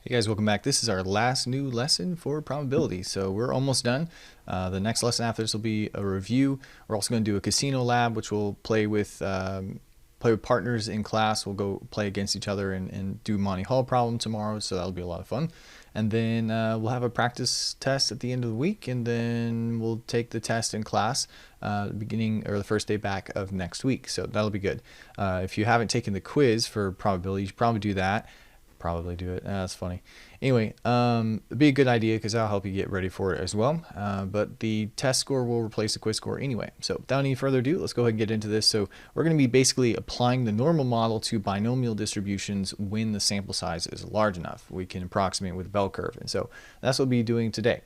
Hey guys, welcome back. This is our last new lesson for probability. So we're almost done. The next lesson after this will be a review. We're also going to do a casino lab, which we'll play with partners in class. We'll go play against each other and do Monty Hall problem tomorrow. So that'll be a lot of fun. And then we'll have a practice test at the end of the week, and then we'll take the test in class beginning or the first day back of next week. So that'll be good. If you haven't taken the quiz for probability, you should probably do that. Probably do it. That's funny. Anyway, it'd be a good idea because that'll help you get ready for it as well. But the test score will replace the quiz score anyway. So without any further ado, let's go ahead and get into this. So we're going to be basically applying the normal model to binomial distributions when the sample size is large enough. We can approximate with a bell curve. And so that's what we'll be doing today.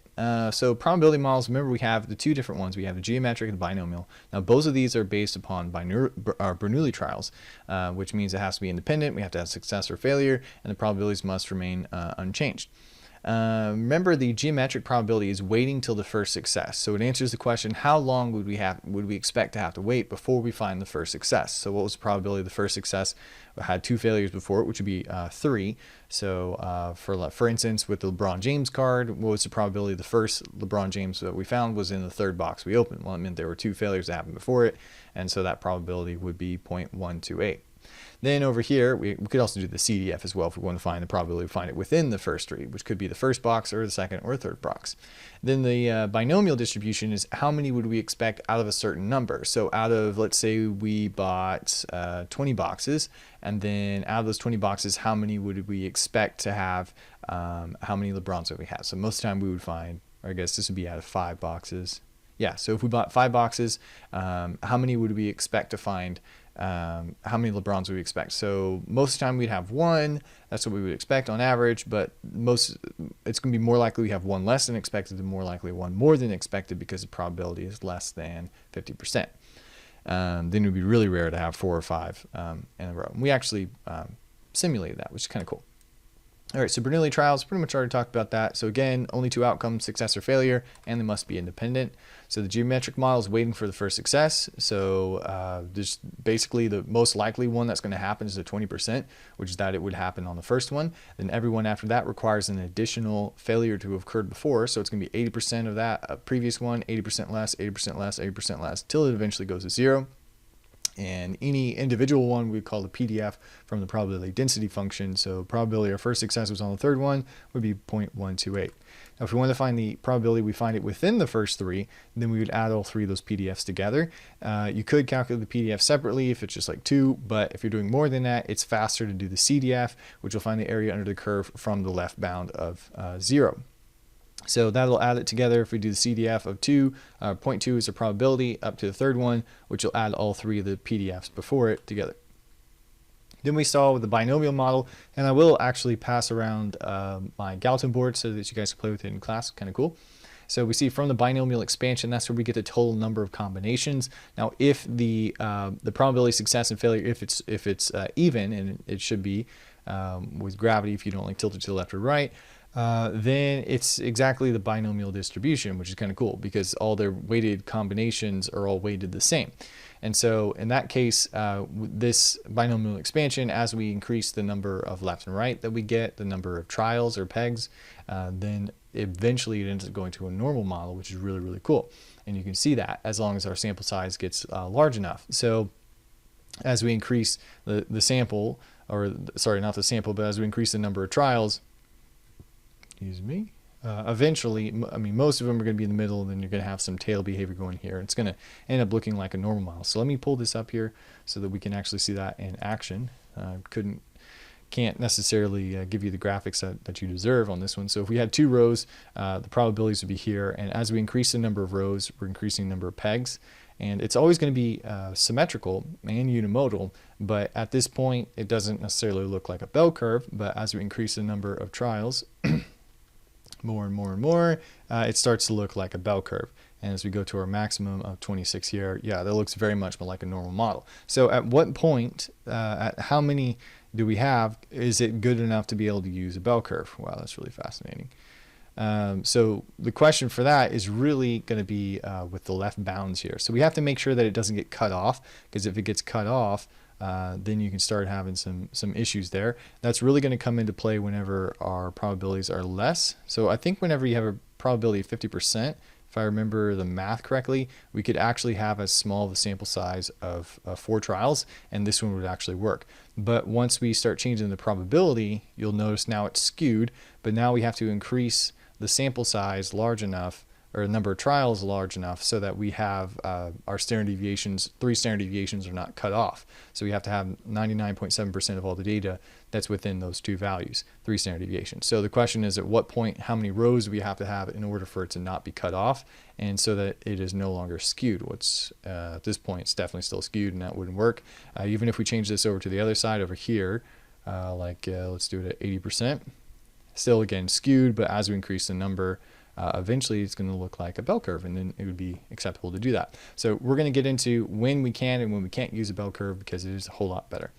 So probability models, remember we have the two different ones. We have the geometric and the binomial. Now both of these are based upon Bernoulli trials, which means it has to be independent. We have to have success or failure, and the probabilities must remain unchanged. Remember, the geometric probability is waiting till the first success. So it answers the question, how long would we expect to have to wait before we find the first success? So what was the probability of the first success? We had two failures before it, which would be 3. So for instance, with the LeBron James card, what was the probability of the first LeBron James that we found was in the third box we opened? Well, it meant there were 2 failures that happened before it, and so that probability would be 0.128. Then over here, we could also do the CDF as well if we want to find the probability to find it within the first 3, which could be the first box or the second or third box. Then the binomial distribution is how many would we expect out of a certain number. So out of, let's say we bought 20 boxes, and then out of those 20 boxes, how many would we expect to have, how many LeBrons would we have? So most of the time we would find, or I guess this would be out of 5 boxes. Yeah, so if we bought 5 boxes, how many would we expect to find? How many LeBrons would we expect? So most of the time we'd have 1. That's what we would expect on average, but it's going to be more likely we have 1 less than expected than more likely 1 more than expected because the probability is less than 50%. Then it would be really rare to have 4 or 5 in a row. And we actually simulated that, which is kind of cool. All right, so Bernoulli trials, pretty much already talked about that. So again, only 2 outcomes, success or failure, and they must be independent. So the geometric model is waiting for the first success. So just basically the most likely one that's going to happen is the 20%, which is that it would happen on the first one. Then everyone after that requires an additional failure to have occurred before. So it's going to be 80% of that previous one, 80% less, 80% less, 80% less, till it eventually goes to 0. And any individual one we call the PDF from the probability density function. So probability our first success was on the third one would be 0.128. Now if we want to find the probability we find it within the first 3, then we would add all 3 of those PDFs together. You could calculate the PDF separately if it's just like 2, but if you're doing more than that, it's faster to do the CDF, which will find the area under the curve from the left bound of 0. So that'll add it together. If we do the CDF of 2, 0.2 is the probability up to the third one, which will add all 3 of the PDFs before it together. Then we saw with the binomial model, and I will actually pass around my Galton board so that you guys can play with it in class. Kind of cool. So we see from the binomial expansion, that's where we get the total number of combinations. Now, if the probability of success and failure, if it's even, and it should be with gravity, if you don't like tilt it to the left or right, then it's exactly the binomial distribution, which is kind of cool because all their weighted combinations are all weighted the same. And so in that case, this binomial expansion, as we increase the number of left and right that we get, the number of trials or pegs, then eventually it ends up going to a normal model, which is really, really cool. And you can see that as long as our sample size gets large enough. So as we increase the sample, or sorry, not the sample, but as we increase the number of trials, eventually, I mean, most of them are going to be in the middle, and then you're going to have some tail behavior going here. It's going to end up looking like a normal model. So let me pull this up here so that we can actually see that in action. Can't necessarily give you the graphics that you deserve on this one. So if we had 2 rows, the probabilities would be here, and as we increase the number of rows, we're increasing the number of pegs. And it's always going to be symmetrical and unimodal, but at this point, it doesn't necessarily look like a bell curve. But as we increase the number of trials, more and more and more, it starts to look like a bell curve. And as we go to our maximum of 26 here, yeah, that looks very much like a normal model. So at what point, at how many do we have, is it good enough to be able to use a bell curve? Wow, that's really fascinating. So the question for that is really going to be with the left bounds here. So we have to make sure that it doesn't get cut off, because if it gets cut off, then you can start having some issues there. That's really going to come into play whenever our probabilities are less. So I think whenever you have a probability of 50%, if I remember the math correctly, we could actually have as small of a sample size of 4 trials, and this one would actually work. But once we start changing the probability, you'll notice now it's skewed, but now we have to increase the sample size large enough, or the number of trials large enough, so that we have our standard deviations, 3 standard deviations are not cut off. So we have to have 99.7% of all the data that's within those 2 values, 3 standard deviations. So the question is, at what point, how many rows do we have to have in order for it to not be cut off, and so that it is no longer skewed? What's at this point, it's definitely still skewed, and that wouldn't work. Even if we change this over to the other side over here, let's do it at 80%. Still, again, skewed, but as we increase the number, eventually it's going to look like a bell curve, and then it would be acceptable to do that. So we're going to get into when we can and when we can't use a bell curve, because it is a whole lot better.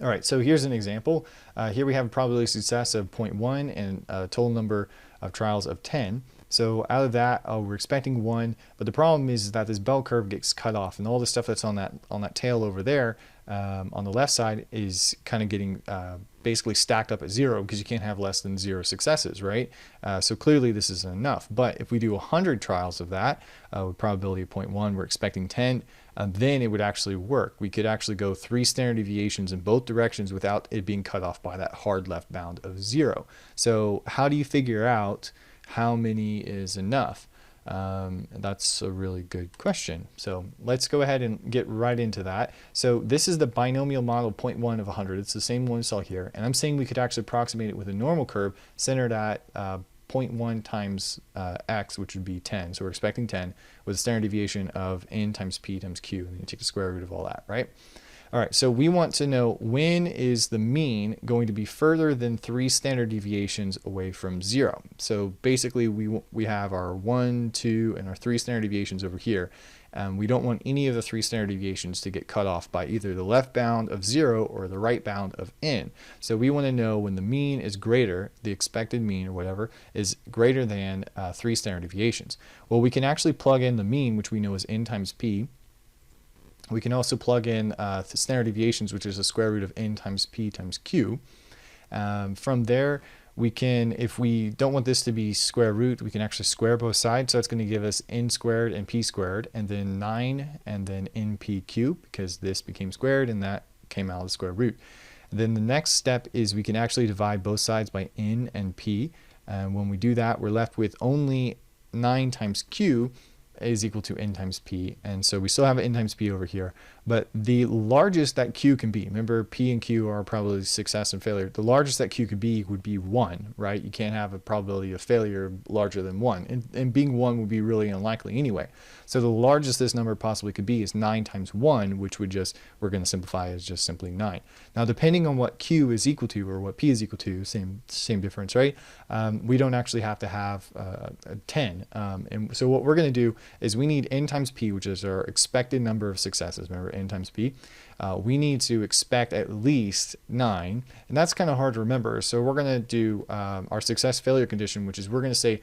All right, so here's an example. Here we have a probability of success of 0.1 and a total number of trials of 10. So out of that, we're expecting 1, but the problem is that this bell curve gets cut off, and all the stuff that's on that tail over there on the left side is kind of getting basically stacked up at 0, because you can't have less than 0 successes, right? So clearly this isn't enough. But if we do 100 trials of that with probability of 0.1, we're expecting 10, then it would actually work. We could actually go 3 standard deviations in both directions without it being cut off by that hard left bound of 0. So how do you figure out how many is enough? That's a really good question. So let's go ahead and get right into that. So this is the binomial model 0.1 of 100. It's the same one we saw here. And I'm saying we could actually approximate it with a normal curve centered at 0.1 times x, which would be 10. So we're expecting 10 with a standard deviation of n times p times q. And then you take the square root of all that, right? All right, so we want to know, when is the mean going to be further than 3 standard deviations away from 0? So basically we have our 1, 2, and our 3 standard deviations over here. We don't want any of the 3 standard deviations to get cut off by either the left bound of 0 or the right bound of n. So we want to know when the mean is greater, the expected mean or whatever, is greater than 3 standard deviations. Well, we can actually plug in the mean, which we know is n times p. We can also plug in standard deviations, which is the square root of n times p times q. From there, we can, if we don't want this to be square root, we can actually square both sides. So that's going to give us n squared and p squared, and then 9, and then np cubed, because this became squared and that came out of the square root. Then the next step is we can actually divide both sides by n and p. And when we do that, we're left with only 9 times q is equal to n times p, and so we still have n times p over here, but the largest that q can be, remember p and q are probability of success and failure, the largest that q could be would be 1, right? You can't have a probability of failure larger than 1, and being 1 would be really unlikely anyway. So the largest this number possibly could be is 9 times 1, which would just, we're going to simplify as just simply 9. Now depending on what q is equal to, or what p is equal to, same difference, right? We don't actually have to have 10, and so what we're going to do is we need n times p, which is our expected number of successes. Remember, n times p. We need to expect at least 9, and that's kind of hard to remember. So we're going to do our success failure condition, which is we're going to say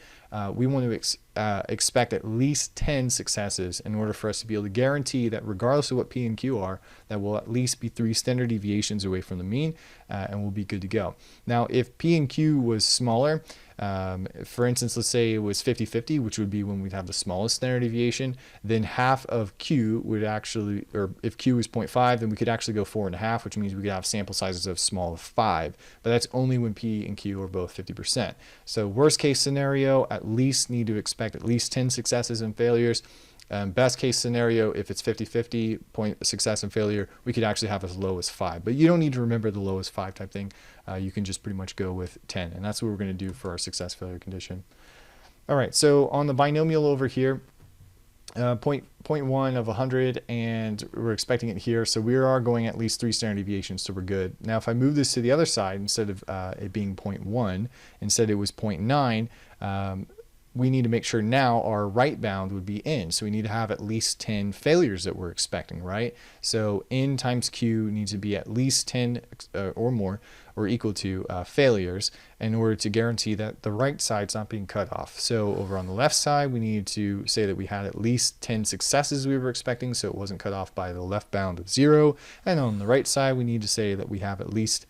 we want to expect at least 10 successes in order for us to be able to guarantee that regardless of what p and q are, that we'll at least be 3 standard deviations away from the mean, and we'll be good to go. Now, if p and q was smaller, for instance, let's say it was 50-50, which would be when we'd have the smallest standard deviation, then half of q would actually, or if q is 0.5, then we could actually go 4.5, which means we could have sample sizes of small of 5, but that's only when p and q are both 50%. So worst case scenario, at least need to expect at least 10 successes and failures. Best case scenario, if it's 50-50 point success and failure, we could actually have as low as 5. But you don't need to remember the lowest 5 type thing. You can just pretty much go with 10. And that's what we're going to do for our success failure condition. All right, so on the binomial over here, 0.1 of 100, and we're expecting it here. So we are going at least 3 standard deviations, so we're good. Now, if I move this to the other side, instead of it being 0.1, instead it was 0.9, we need to make sure now our right bound would be n. So we need to have at least 10 failures that we're expecting, right? So n times q needs to be at least 10 or more or equal to failures in order to guarantee that the right side's not being cut off. So over on the left side, we need to say that we had at least 10 successes we were expecting, so it wasn't cut off by the left bound of 0. And on the right side, we need to say that we have at least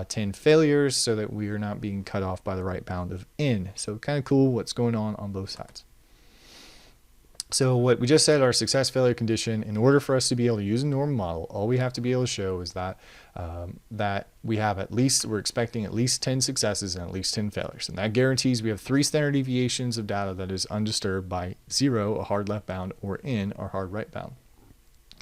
10 failures so that we are not being cut off by the right bound of n. So kind of cool what's going on both sides. So what we just said, our success failure condition, in order for us to be able to use a normal model, all we have to be able to show is that that we have we're expecting at least 10 successes and at least 10 failures. And that guarantees we have 3 standard deviations of data that is undisturbed by 0, a hard left bound, or n, our hard right bound.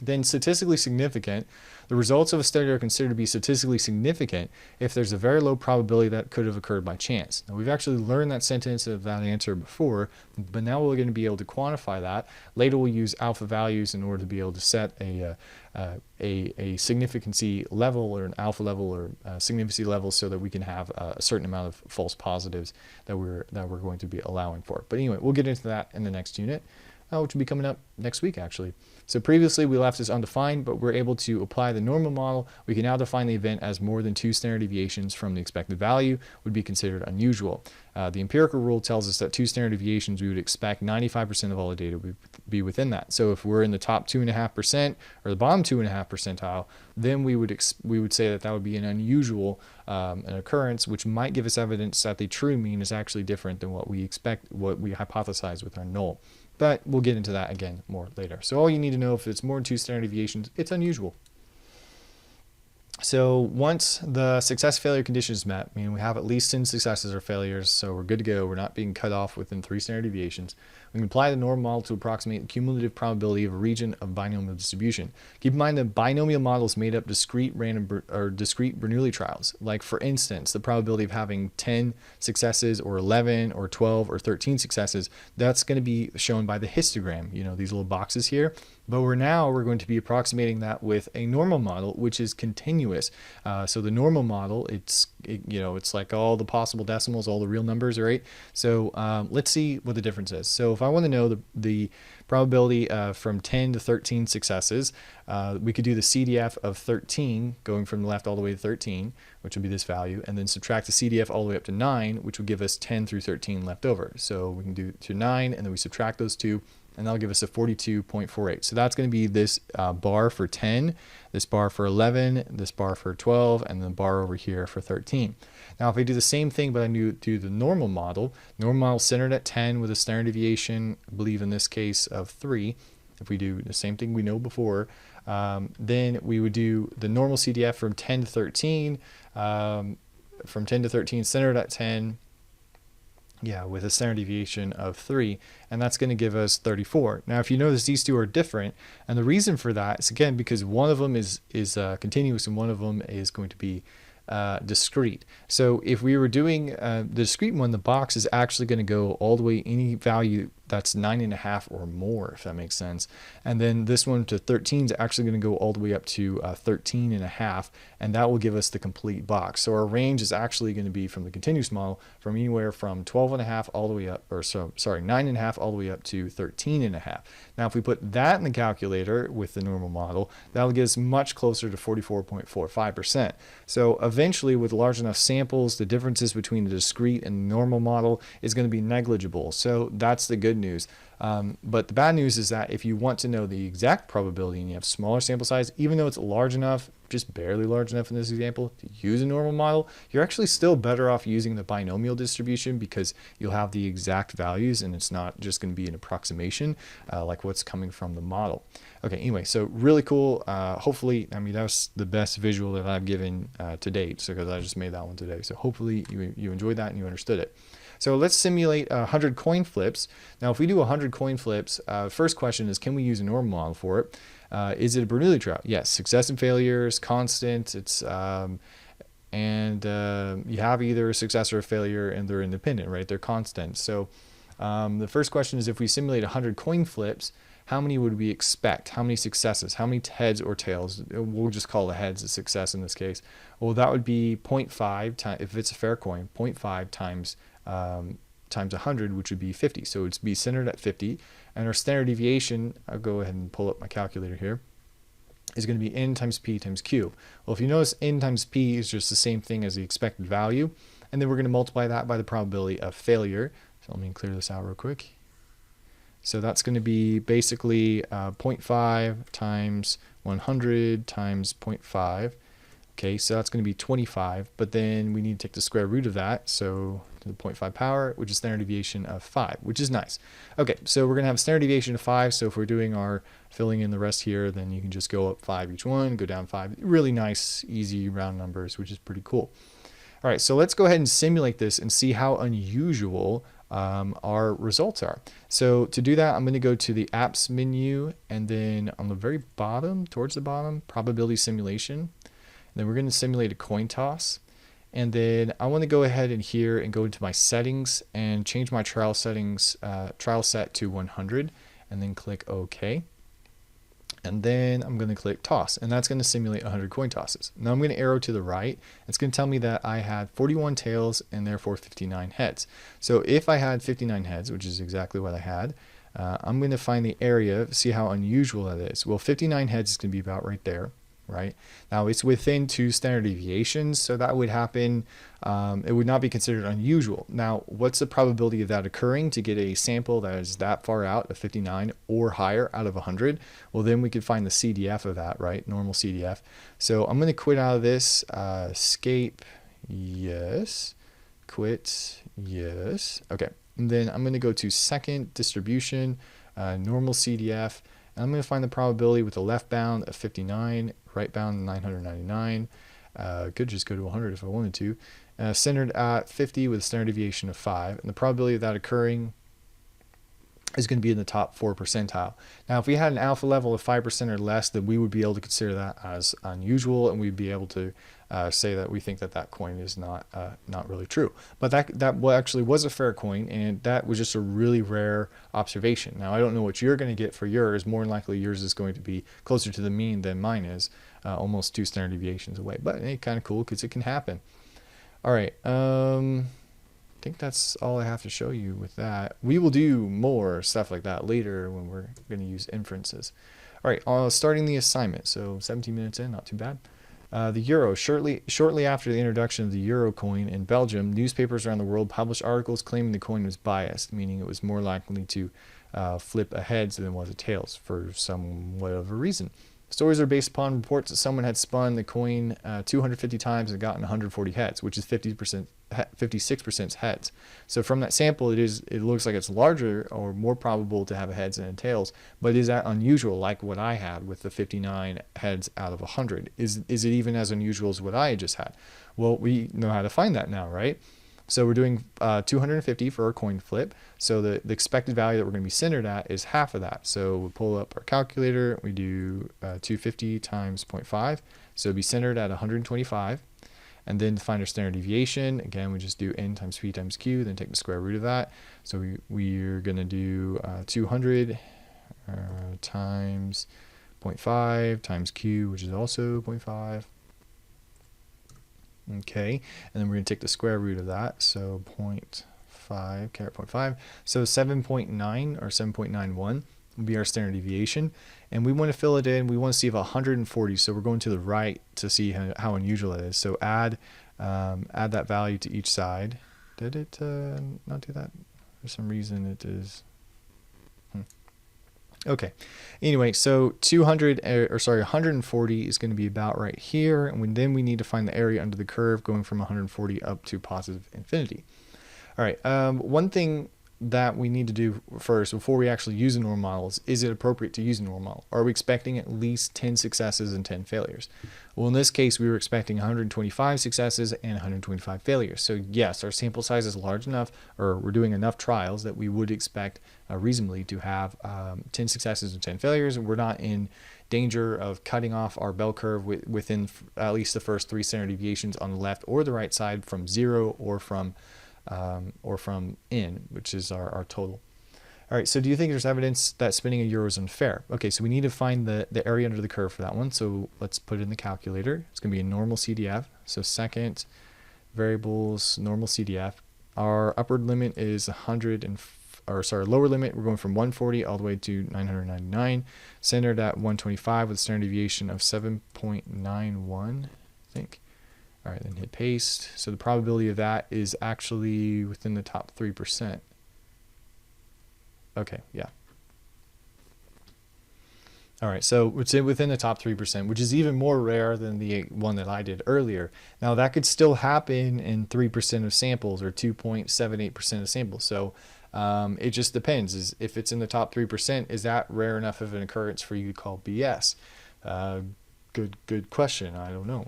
Then statistically significant, the results of a study are considered to be statistically significant if there's a very low probability that could have occurred by chance. Now, we've actually learned that sentence of that answer before, but now we're going to be able to quantify that. Later we'll use alpha values in order to be able to set a significancy level or an alpha level or significancy level so that we can have a certain amount of false positives that we're going to be allowing for. But anyway, we'll get into that in the next unit, which will be coming up next week actually. So previously we left this undefined, but we're able to apply the normal model. We can now define the event as more than 2 standard deviations from the expected value would be considered unusual. The empirical rule tells us that 2 standard deviations, we would expect 95% of all the data would be within that. So if we're in the top 2.5% or the bottom 2.5 percentile, then we would say that would be an unusual an occurrence, which might give us evidence that the true mean is actually different than what we expect, what we hypothesize with our null. But we'll get into that again more later. So all you need to know, if it's more than 2 standard deviations, it's unusual. So once the success failure condition is met, meaning we have at least 10 successes or failures, so we're good to go, we're not being cut off within 3 standard deviations, we can apply the normal model to approximate the cumulative probability of a region of binomial distribution. Keep in mind that binomial models made up discrete Bernoulli trials. Like for instance, the probability of having 10 successes or 11 or 12 or 13 successes, that's going to be shown by the histogram, these little boxes here. But we're going to be approximating that with a normal model, which is continuous. So the normal model, it's like all the possible decimals, all the real numbers, right? So let's see what the difference is. So if I want to know the probability from 10 to 13 successes, we could do the CDF of 13, going from the left all the way to 13, which would be this value, and then subtract the CDF all the way up to 9, which would give us 10 through 13 left over. So we can do to 9, and then we subtract those two, and that'll give us a 42.48. So that's going to be this bar for 10, this bar for 11, this bar for 12, and the bar over here for 13. Now, if I do the same thing, but I do the normal model centered at 10 with a standard deviation, I believe in this case, of 3. If we do the same thing we know before, then we would do the normal CDF from 10 to 13, centered at 10, with a standard deviation of 3, and that's going to give us 34. Now, if you notice, these two are different, and the reason for that is, again, because one of them is continuous and one of them is going to be discrete. So if we were doing the discrete one, the box is actually going to go all the way any value that's 9.5 or more, if that makes sense. And then this one to 13 is actually going to go all the way up to 13.5, and that will give us the complete box. So our range is actually going to be from the continuous model from anywhere from 12.5 all the way up, 9.5 all the way up to 13.5. Now, if we put that in the calculator with the normal model, that'll get us much closer to 44.45%. So eventually, with large enough samples, the differences between the discrete and the normal model is going to be negligible. So that's the good news. But the bad news is that if you want to know the exact probability and you have smaller sample size, even though it's large enough, just barely large enough in this example, to use a normal model, you're actually still better off using the binomial distribution because you'll have the exact values and it's not just going to be an approximation like what's coming from the model. Okay, anyway, so really cool. Hopefully, that was the best visual that I've given to date, so because I just made that one today. So hopefully you enjoyed that and you understood it. So let's simulate 100 coin flips. Now, if we do 100 coin flips, first question is, can we use a normal model for it? Is it a Bernoulli trial? Yes. Success and failures, constant. It's you have either a success or a failure, and they're independent, right? They're constant. So the first question is, if we simulate 100 coin flips, how many would we expect? How many successes? How many heads or tails? We'll just call the heads a success in this case. Well, that would be 0.5 times, if it's a fair coin, 0.5 times times 100, which would be 50. So it's be centered at 50. And our standard deviation, I'll go ahead and pull up my calculator here, is going to be n times p times q. Well, if you notice, n times p is just the same thing as the expected value. And then we're going to multiply that by the probability of failure. So let me clear this out real quick. So that's going to be basically 0.5 times 100 times 0.5. Okay, so that's going to be 25, but then we need to take the square root of that, so to the 0.5 power, which is standard deviation of 5, which is nice. Okay, so we're going to have a standard deviation of 5, so if we're doing our filling in the rest here, then you can just go up 5 each one, go down 5. Really nice, easy round numbers, which is pretty cool. All right, so let's go ahead and simulate this and see how unusual our results are. So to do that, I'm going to go to the apps menu, and then on the very bottom, towards the bottom, probability simulation. Then we're going to simulate a coin toss. And then I want to go ahead and here and go into my settings and change my trial settings, trial set to 100, and then click OK. And then I'm going to click toss, and that's going to simulate 100 coin tosses. Now I'm going to arrow to the right. It's going to tell me that I had 41 tails and therefore 59 heads. So if I had 59 heads, which is exactly what I had, I'm going to find the area, see how unusual that is. Well, 59 heads is going to be about right there. Right now it's within 2 standard deviations, so that would happen. It would not be considered unusual. Now, what's the probability of that occurring to get a sample that is that far out of 59 or higher out of 100? Well, then we could find the CDF of that, right? Normal CDF. So I'm going to quit out of this. Escape, yes. Quit, yes. Okay. And then I'm going to go to second distribution, normal CDF. I'm going to find the probability with the left bound of 59, right bound 999. Could just go to 100 if I wanted to. Centered at 50 with a standard deviation of 5. And the probability of that occurring is going to be in the top 4 percentile. Now, if we had an alpha level of 5% or less, then we would be able to consider that as unusual, and we'd be able to say that we think that that coin is not really true. But that actually was a fair coin, and that was just a really rare observation. Now, I don't know what you're going to get for yours. More than likely, yours is going to be closer to the mean than mine is, almost 2 standard deviations away. But hey, kind of cool because it can happen. All right. I think that's all I have to show you with that. We will do more stuff like that later when we're going to use inferences. All right, starting the assignment. So 17 minutes in, not too bad. The euro. Shortly after the introduction of the euro coin in Belgium, newspapers around the world published articles claiming the coin was biased, meaning it was more likely to flip a heads than was a tails for some whatever reason. Stories are based upon reports that someone had spun the coin 250 times and gotten 140 heads, which is 56% heads. So from that sample, it looks like it's larger or more probable to have a heads than a tails. But is that unusual, like what I had with the 59 heads out of 100? Is it even as unusual as what I just had? Well, we know how to find that now, right? So we're doing 250 for our coin flip. So the expected value that we're going to be centered at is half of that. So we'll pull up our calculator. We do 250 times 0.5. So it'll be centered at 125. And then to find our standard deviation, again, we just do n times p times q, then take the square root of that. So we're going to do 200 times 0.5 times q, which is also 0.5. Okay, and then we're going to take the square root of that, so 0.5, caret 0.5. So 7.9 or 7.91 will be our standard deviation. And we want to fill it in. We want to see if 140, so we're going to the right to see how unusual it is. So add that value to each side. Did it not do that? For some reason it is. Okay, anyway, so 140 is going to be about right here, and then we need to find the area under the curve going from 140 up to positive infinity. All right, one thing that we need to do first before we actually use a normal model is it appropriate to use a normal model? Are we expecting at least 10 successes and 10 failures? Well, in this case, we were expecting 125 successes and 125 failures. So yes, our sample size is large enough, or we're doing enough trials that we would expect reasonably to have 10 successes and 10 failures, and we're not in danger of cutting off our bell curve within at least the first 3 standard deviations on the left or the right side from 0 or from n, which is our total. All right, so do you think there's evidence that spinning a euro is unfair? Okay, so we need to find the area under the curve for that one. So let's put it in the calculator. It's going to be a normal CDF. So second variables, normal CDF. Our upward limit is 100 and lower limit, we're going from 140 all the way to 999, centered at 125 with a standard deviation of 7.91, I think. All right, then hit paste. So the probability of that is actually within the top 3%. Okay, yeah. All right, so it's within the top 3%, which is even more rare than the one that I did earlier. Now, that could still happen in 3% of samples or 2.78% of samples. So it just depends. If it's in the top 3%, is that rare enough of an occurrence for you to call BS? Good question. I don't know.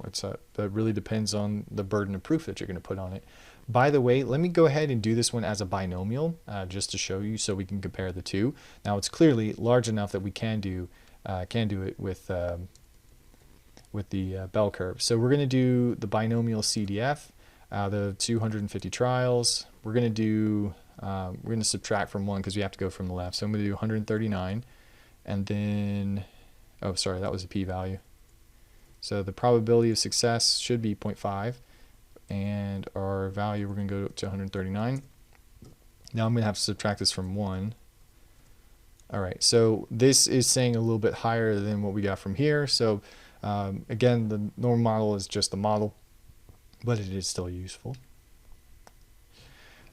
That really depends on the burden of proof that you're going to put on it. By the way, let me go ahead and do this one as a binomial just to show you so we can compare the two. Now, it's clearly large enough that we can do it with the bell curve. So we're going to do the binomial CDF, the 250 trials. We're going to subtract from 1 because we have to go from the left. So I'm going to do 139, and then, oh, sorry, that was a p-value. So the probability of success should be 0.5, and our value, we're going to go to 139. Now I'm going to have to subtract this from 1. All right, so this is saying a little bit higher than what we got from here. So again, the normal model is just the model, but it is still useful.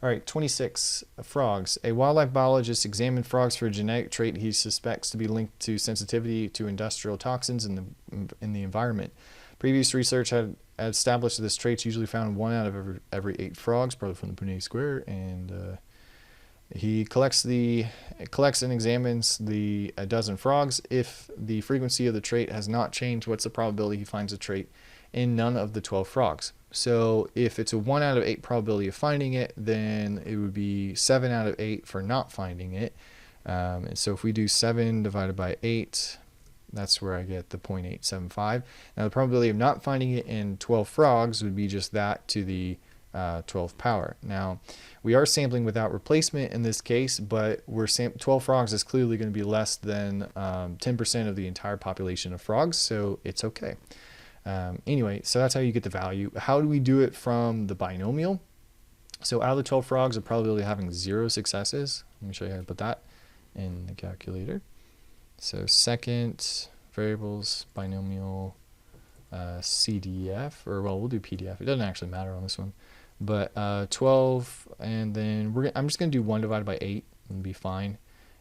All right, 26, frogs. A wildlife biologist examined frogs for a genetic trait he suspects to be linked to sensitivity to industrial toxins in the environment. Previous research had established that this trait's usually found in 1 out of every 8 frogs, probably from the Punnett square, and he collects and examines a dozen frogs. If the frequency of the trait has not changed, what's the probability he finds the trait in none of the 12 frogs? So if it's a 1 out of 8 probability of finding it, then it would be 7 out of 8 for not finding it. And so if we do 7 divided by 8, that's where I get the 0.875. Now the probability of not finding it in 12 frogs would be just that to the 12th power. Now we are sampling without replacement in this case, but 12 frogs is clearly going to be less than 10% of the entire population of frogs, so it's okay. Anyway, so that's how you get the value. How do we do it from the binomial? So out of the 12 frogs, the probability of having 0 successes. Let me show you how to put that in the calculator. So second variables binomial CDF, or well, we'll do PDF. It doesn't actually matter on this one. But 12, and then I'm just going to do 1 divided by 8 and be fine.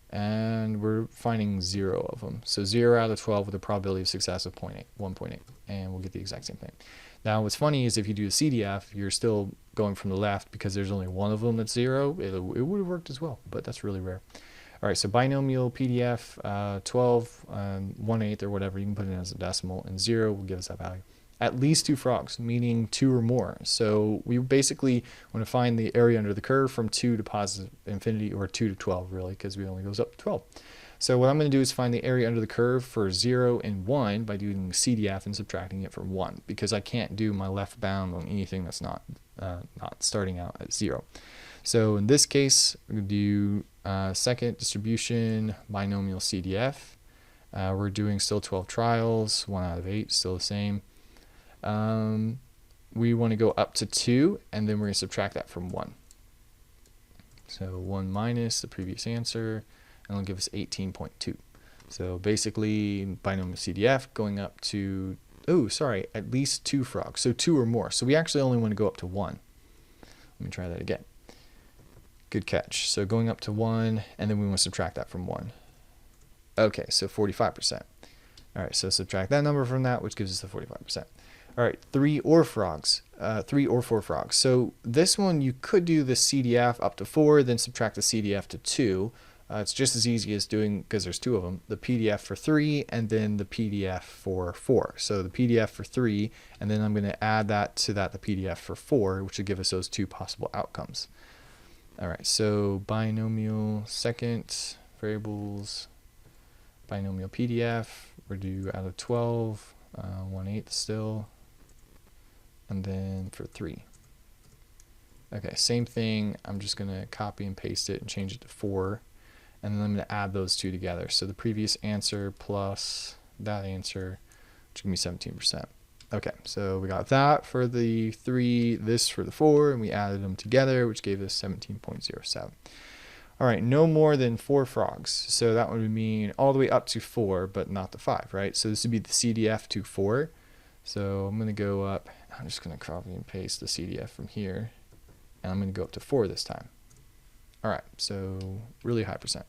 And we're finding 0 of them. So 0 out of 12 with a probability of success of 1.8, and we'll get the exact same thing. Now what's funny is if you do a CDF, you're still going from the left because there's only 1 of them that's 0. It would have worked as well, but that's really rare. All right, so binomial PDF, 12, 1/8 or whatever, you can put it in as a decimal, and 0 will give us that value. At least 2 frogs, meaning 2 or more. So we basically want to find the area under the curve from 2 to positive infinity, or 2 to 12 really, because it only goes up to 12. So what I'm going to do is find the area under the curve for 0 and 1 by doing CDF and subtracting it from 1, because I can't do my left bound on anything that's not starting out at 0. So in this case, we're going to do second distribution binomial CDF. We're doing still 12 trials, 1 out of 8, still the same. We want to go up to 2, and then we're going to subtract that from 1. So 1 minus the previous answer, and it'll give us 18.2. So basically, binomial CDF going up to, at least 2 frogs, so 2 or more. So we actually only want to go up to 1. Let me try that again. Good catch. So going up to 1, and then we want to subtract that from 1. Okay, so 45%. All right, so subtract that number from that, which gives us the 45%. All right, 3 or 4 frogs. So this one, you could do the CDF up to 4, then subtract the CDF to 2. It's just as easy as doing, because there's 2 of them, the PDF for 3 and then the PDF for 4. So the PDF for 3, and then I'm going to add that to the PDF for 4, which would give us those 2 possible outcomes. All right, so binomial second variables, binomial PDF, we're due out of 12, 1/8 still, and then for 3. Okay, same thing. I'm just going to copy and paste it and change it to 4, and then I'm going to add those 2 together. So the previous answer plus that answer, which give me 17%. Okay, so we got that for the 3, this for the 4, and we added them together, which gave us 17.07. All right, no more than 4 frogs. So that would mean all the way up to 4, but not the 5, right? So this would be the CDF to 4. So I'm going to go up. I'm just going to copy and paste the CDF from here. And I'm going to go up to 4 this time. All right, so really high percent.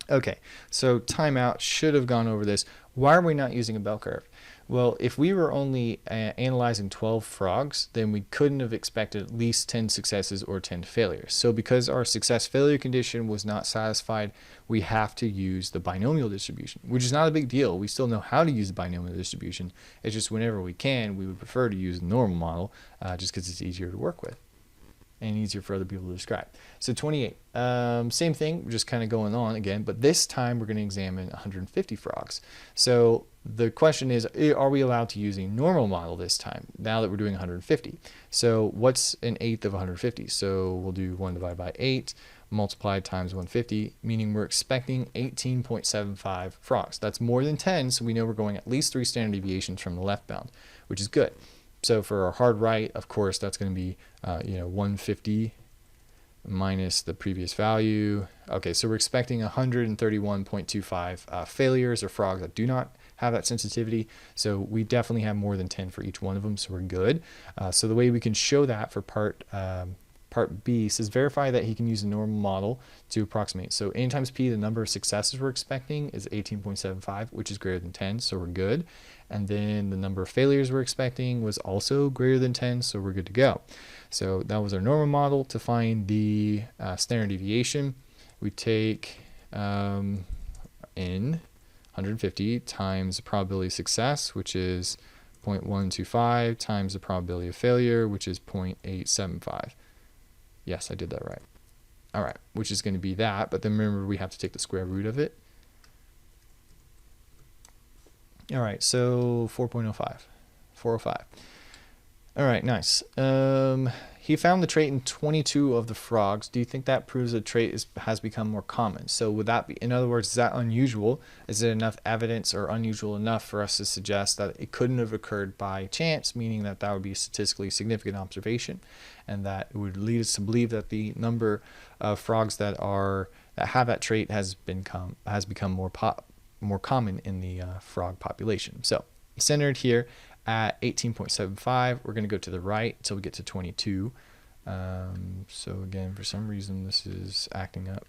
Okay, so timeout, should have gone over this. Why are we not using a bell curve? Well, if we were only analyzing 12 frogs, then we couldn't have expected at least 10 successes or 10 failures. So because our success failure condition was not satisfied, we have to use the binomial distribution, which is not a big deal. We still know how to use the binomial distribution. It's just whenever we can, we would prefer to use the normal model just because it's easier to work with and easier for other people to describe. So 28, same thing, just kind of going on again, but this time we're going to examine 150 frogs. So the question is, are we allowed to use a normal model this time, now that we're doing 150? So what's an eighth of 150? So we'll do 1 divided by 8, multiplied times 150, meaning we're expecting 18.75 frogs. That's more than 10, so we know we're going at least 3 standard deviations from the left bound, which is good. So for our hard right, of course, that's going to be 150 minus the previous value. Okay, so we're expecting 131.25 failures or frogs that do not have that sensitivity. So we definitely have more than 10 for each one of them, so we're good. So the way we can show that for part B says verify that he can use a normal model to approximate. So n times p, the number of successes we're expecting, is 18.75, which is greater than 10, so we're good. And then the number of failures we're expecting was also greater than 10, so we're good to go. So that was our normal model. To find the standard deviation, we take n 150 times the probability of success, which is 0.125, times the probability of failure, which is 0.875. Yes, I did that right. All right, which is going to be that, but then remember we have to take the square root of it. All right, so 405. All right, nice. He found the trait in 22 of the frogs. Do you think that proves the trait has become more common? So would that be, in other words, is that unusual? Is it enough evidence or unusual enough for us to suggest that it couldn't have occurred by chance, meaning that that would be a statistically significant observation, and that it would lead us to believe that the number of frogs that have that trait has become more common in the frog population. So centered here at 18.75, we're going to go to the right until we get to 22. So again, for some reason this is acting up.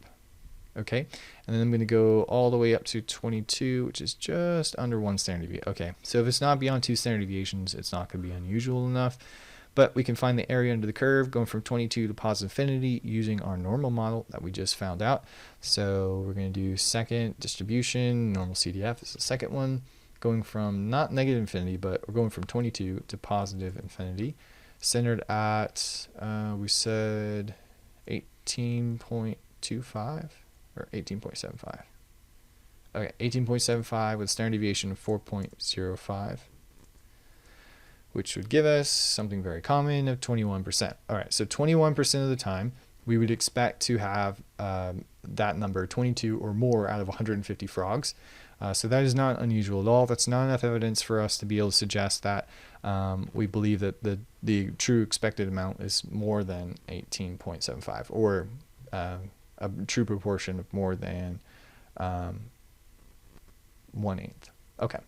Okay, and then I'm going to go all the way up to 22, which is just under 1 standard deviation. Okay, so if it's not beyond 2 standard deviations, it's not going to be unusual enough. But we can find the area under the curve going from 22 to positive infinity using our normal model that we just found out. So we're going to do second distribution, normal CDF is the second one, going from not negative infinity, but we're going from 22 to positive infinity, centered at, we said 18.25 or 18.75. Okay, 18.75 with standard deviation of 4.05. which would give us something very common of 21%. All right, so 21% of the time, we would expect to have that number, 22 or more out of 150 frogs. So that is not unusual at all. That's not enough evidence for us to be able to suggest that we believe that the true expected amount is more than 18.75 or a true proportion of more than 1/8. Okay.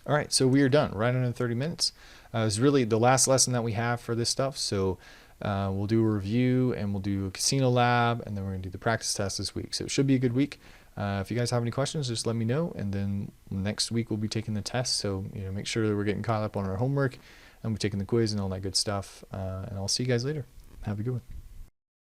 All right, so we are done right under 30 minutes. It's really the last lesson that we have for this stuff. So we'll do a review and we'll do a casino lab, and then we're gonna do the practice test this week. So it should be a good week. If you guys have any questions, just let me know. And then next week we'll be taking the test. So make sure that we're getting caught up on our homework, and we're taking the quiz and all that good stuff. And I'll see you guys later. Have a good one.